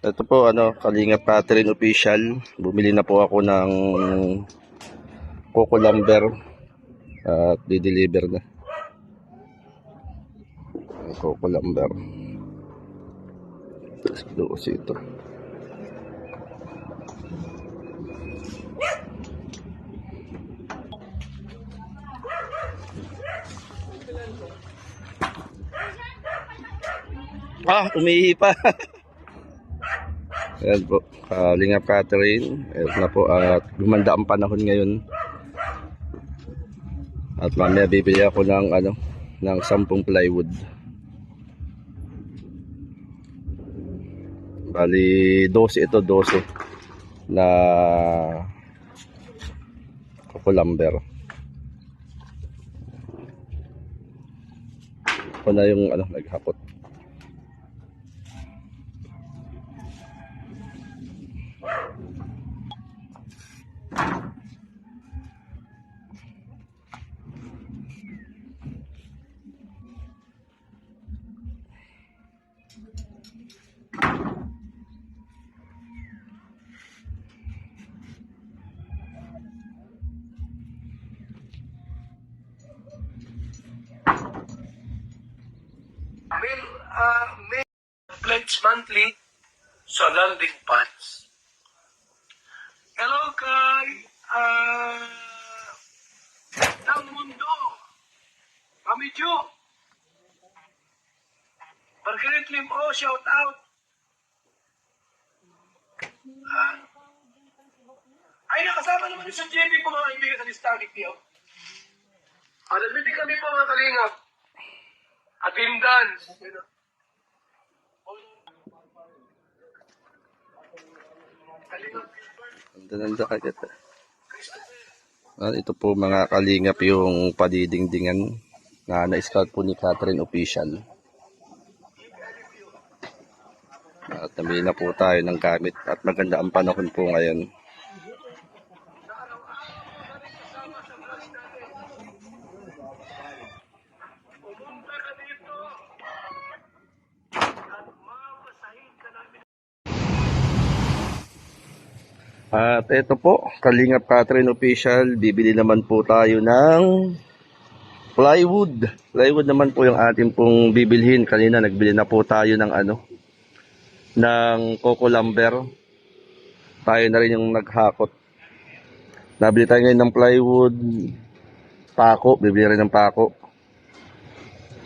Ito po, Kalingap Catherine Official. Bumili na po ako ng Coco Lumber at di-deliver na. Coco Lumber. Tapos doos ito. Umihi pa. Ayan po, Kalingap Catherine. Ayan na po, at gumanda ang panahon ngayon. At mamaya bibili ako ng 10 plywood. Bali 12 ito, 12 na Coco Lumber. Ako na yung naghakot. May pledge monthly sa landing pads. Hello kay ng mundo. Pamidyo. Margaret Lim, shout out. Ay, nakasama naman sa JB po mga kaibigan sa Listagic niyo. Nagbibig kami po mga kalingap. Attendance. Nanda agad. Ito po mga kalingap yung padidingdingan na na-scout po ni Catherine Official. At namili na po tayo ng gamit at maganda ang panahon po ngayon. At ito po, Kalingap Catherine Official, bibili naman po tayo ng plywood. Plywood naman po yung ating pong bibilhin. Kanina nagbili na po tayo ng ng Coco Lumber. Tayo na rin yung naghakot. Nabili tayo ngayon ng plywood, pako, bibili rin ng pako.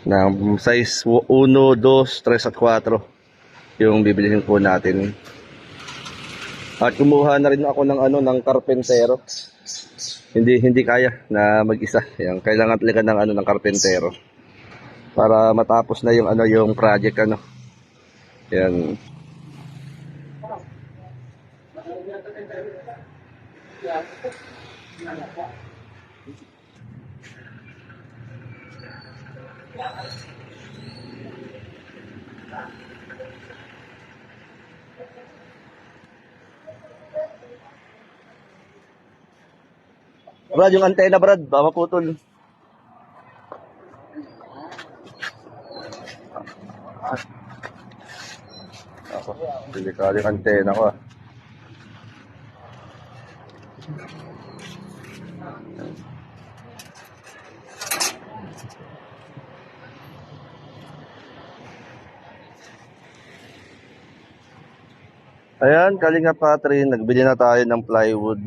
Ng size 1, 2, 3 at 4 yung bibilihin po natin. At kumuha na rin ako ng karpentero. Hindi kaya na mag-isa. Yan, kailangan talaga ng karpentero para matapos na yung project Yan. Brad, yung antena Brad, baka maputol. Ako, delikado yung antena ko Ayan, Kalingap Catherine, nagbili na tayo ng plywood.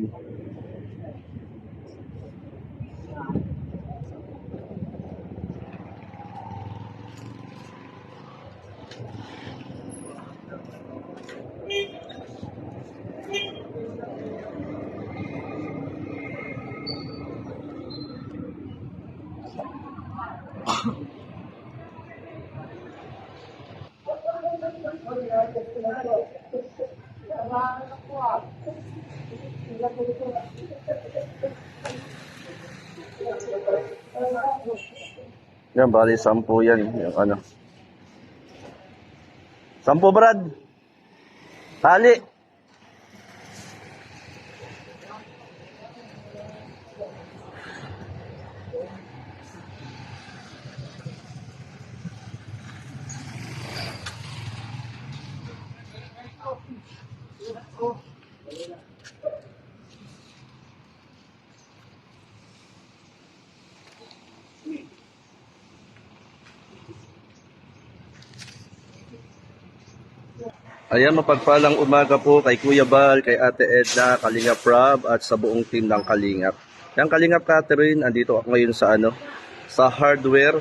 Yan, bali 10 yan. Yung 10 Brad. Tali. Ayan, mapagpalang umaga po kay Kuya Bal, kay Ate Edna, Kalingap Rob, at sa buong team ng Kalingap. Yan, Kalingap Catherine, andito ako ngayon sa sa hardware.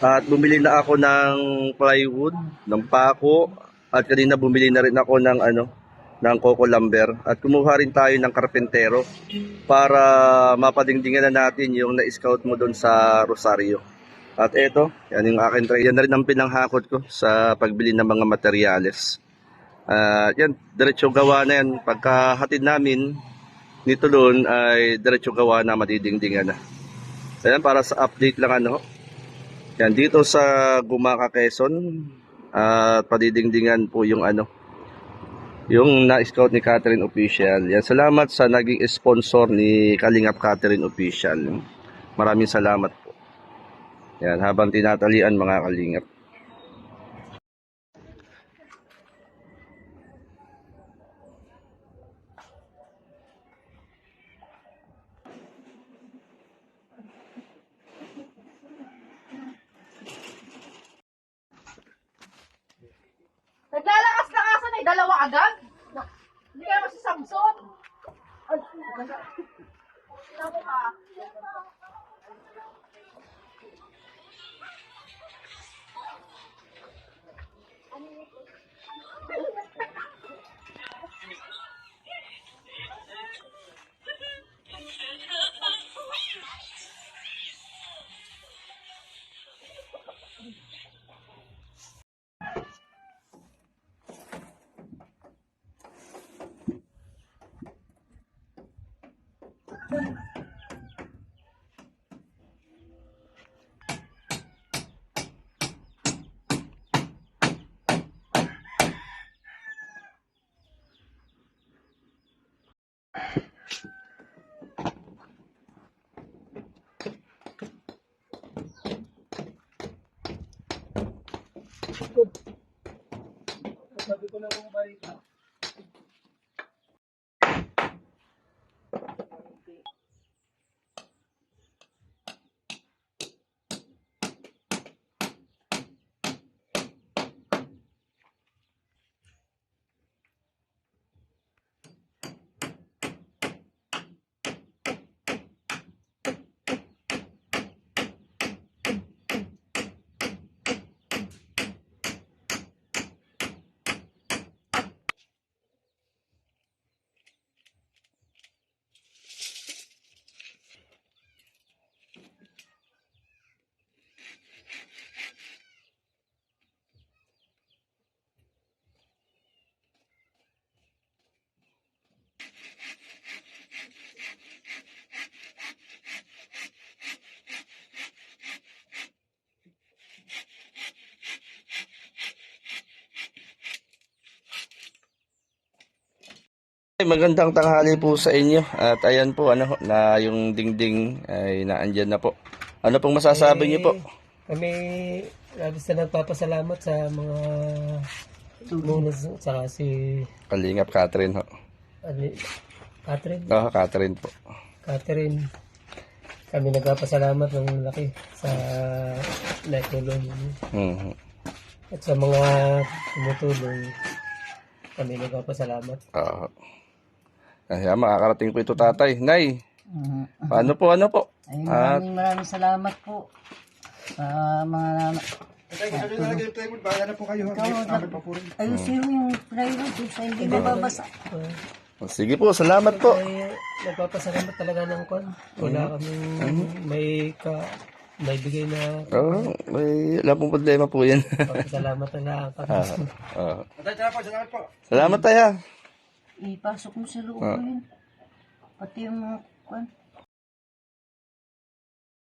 At bumili na ako ng plywood, ng pako, at kanina bumili na rin ako ng ng coco lumber. At kumuha rin tayo ng karpentero para mapadingdingan na natin yung na-scout mo doon sa Rosario. At eto, yan yung akin tray. Yan na rin ang pinanghakot ko sa pagbili ng mga materyales. Yan, diretso gawa na yan. Pagkahatid namin nito doon ay diretso gawa na, madidingdingan na. Ayan, para sa update lang yan, dito sa Gumaca, Quezon, padidingdingan po yung yung na-scout ni Catherine Official. Yan, salamat sa naging sponsor ni Kalingap Catherine Official. Maraming salamat po. Yan, habang tinatalian mga Kalingap. Naglalakas-lakasan ay dalawa agad. Hindi kaya mo si Samson. Ay, naku ka. Magandang tanghali po sa inyo. At ayan po na yung dingding ay naandyan na po. Ano pong masasabi niyo po? Kami labis na nagpapasalamat sa mga lunas saka si Kalingap Catherine ho. Catherine. Catherine po. Catherine. Kami nagpapasalamat ng laki sa naitulong Mhm. at sa mga tumutulong. Kami nagpapasalamat. Kaya makakarating po ito tatay. Nay, paano po Ay, maraming salamat po sa mga ayusin mo yung plywood sa hindi mababasa. Sige po, salamat po. Ay, nagpapasalamat talaga ng kwan. Wala kaming may bigay na Wala pong problema po yan. salamat na lang. Salamat tayo. Ipasok mo sa loob mo yun. Pati yung mga kwan.